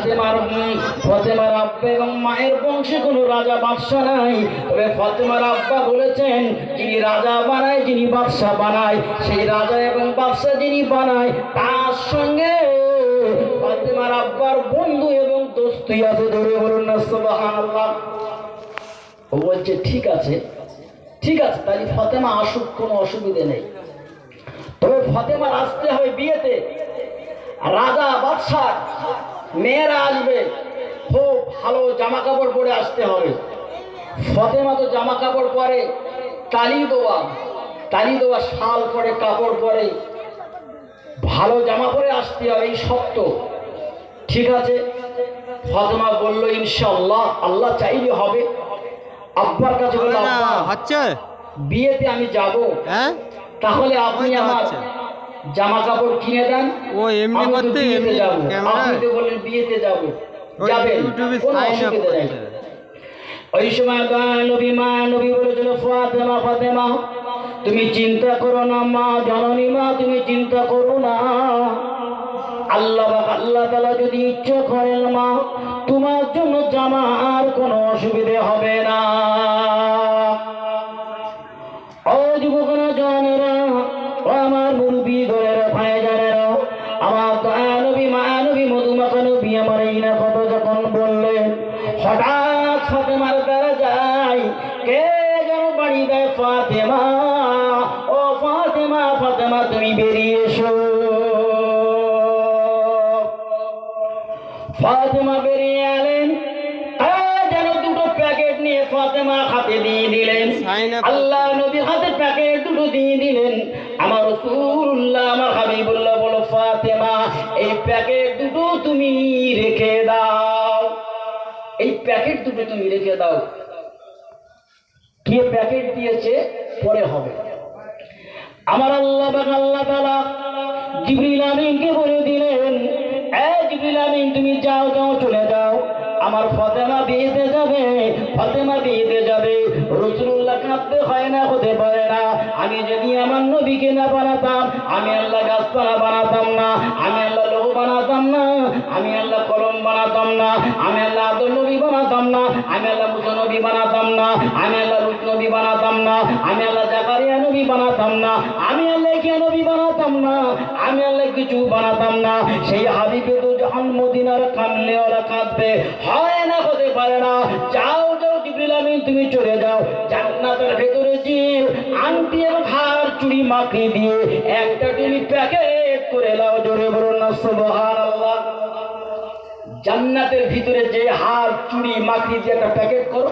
ফাতেমার আব্বা এবং মায়ের বংশে কোনো রাজা বাদশা নাই, তবে ফাতেমার আব্বা বলেছেন যিনি রাজা বানায়, যিনি বাদশা বানায়, সেই রাজা এবং বাদশা যিনি বানায় তার সঙ্গে ফাতেমার আব্বার বন্ধু এবং দোস্তি আছে। ধরে বলুন না সুবহানাল্লাহ। ও বলছে ঠিক আছে, ঠিক আছে, তাহলে ফাতেমা আসুক, কোনো অসুবিধে নেই। তবে ফাতেমার আসতে হবে বিয়েতে, রাজা বাদশা মেয়েরা আসবে, খুব ভালো জামা কাপড় পরে আসতে হবে। ফাতেমা তো জামা কাপড় পরে তালি দেওয়া শাল পরে, কাপড় পরে, ভালো জামা পরে আসতে হবে, এই শর্ত। ঠিক আছে, ফাতেমা বলল ইনশাআল্লাহ, আল্লাহ চাইলে হবে। আব্বার কাছে বলল আব্বা হচ্ছে বিয়েতে আমি যাব, তাহলে আপনি আমার জামা কাপড় কিনে দেন। ও এমনি করতে এমনি ক্যামেরা, আপনি তো বললেন বিয়েতে যাব, যাবেন, কোনো অসুবিধা নেই। ওই সময় নবী মা নবী বলেছিল ফাতেমা, ফাতেমা তুমি চিন্তা করো না মা, জননী মা তুমি চিন্তা করো না। আল্লাহ তাআলা যদি ইচ্ছা করেন মা, তোমার জন্য জামার কোনো অসুবিধে হবে না। ও যুবকরা, জনেরা, ও আমার মুরব্বী ঘরেরা, ভাইজানেরা, আমার নবী মা নবী মধুমাখা নবী আমার এই না কথা যখন বললেন, হঠাৎ ফাতেমার দ্বারা যায় কে যেন বাড়ি দেয়, ফাতেমা, ও ফাতেমা, ফাতেমা তুমি বেরিয়ে এসো। ফাতেমা বেরিয়ে এলেন, যেন দুটো প্যাকেট নিয়ে ফাতেমা হাতে দিয়ে দিলেন। আল্লাহ নবীর হাতে প্যাকেট দুটো দিয়ে দিলেন। আমার রাসূলুল্লাহ, আমার হাবিবুল্লাহ বলো ফাতেমা এই প্যাকেট দুটো তুমি রেখে দাও, এই প্যাকেট দুটো তুমি রেখে দাও। কে প্যাকেট দিয়েছে পরে হবে। আমার আল্লাহ তাআলা জিবরিল আমিনকে বলে দিলেন, জিবরিল আমিন তুমি যাও, চলে যাও, আমার ফাতেমা বিয়েতে যাবে, ফাতেমা বিয়েতে যাবে। রাসূলুল্লাহ কাঁদতে হয় না, হতে পারে না। আমি যদি আমার নবীকে না বানাতাম, আমি আল্লাহ গাছপালা বানাতাম না, আমি আল্লাহ লৌহ বানাতাম না, আমি আল্লাহ কলম বানাতাম না, আমি আল্লাহ আদম নবী বানাতাম না, আমি আল্লাহ মুসা নবী বানাতাম না, আমি আল্লাহ লূত নবী বানাতাম না, আমি আল্লাহ জাকারিয়া নবী বানাতাম না, আমি আল্লাহ ইয়া নবী বানাতাম না, আমি আল্লাহ কিছু বানাতাম না। সেই হাবিবে তো যখন মদিনার কামলে ওরা কাঁদবে, হয় না, হতে পারে না। যাও জিবরিল আমিন তুমি চলে যাও, জান্নাতের ভেতরে যে আংটি এবং হার চুড়ি মাখি দিয়ে একটা তুমি প্যাকেট করে দাও। জোরে বলুন না সুবহানাল্লাহ। জান্নাতের ভিতরে যে হার চুড়ি মাখি দিয়ে একটা প্যাকেট করো,